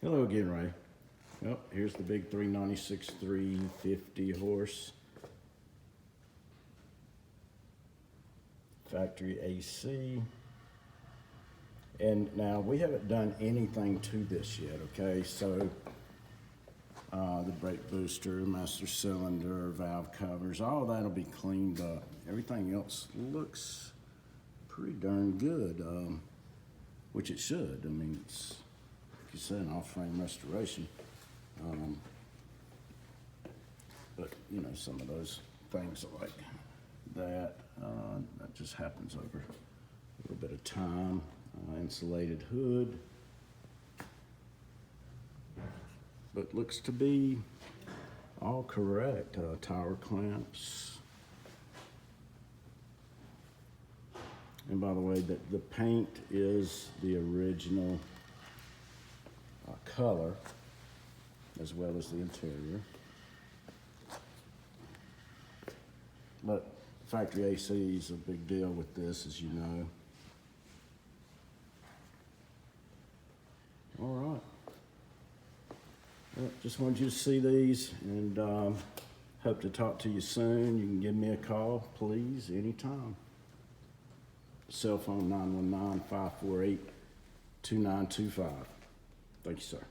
Hello again, Ray. Well, here's the big 396 350 horse factory AC. And now we haven't done anything to this yet, okay? So the brake booster, master cylinder, valve covers, all that'll be cleaned up. Everything else looks pretty darn good, which it should. I mean, it's, like you said, an off-frame restoration. But you know, some of those things like that, that just happens over a little bit of time. Insulated hood, but looks to be all correct. Tower clamps. And by the way, the paint is the original color, as well as the interior. But factory AC is a big deal with this, as you know. All right. Well, just wanted you to see these, and hope to talk to you soon. You can give me a call, please, anytime. Cell phone 919-548-2925. Thank you, sir.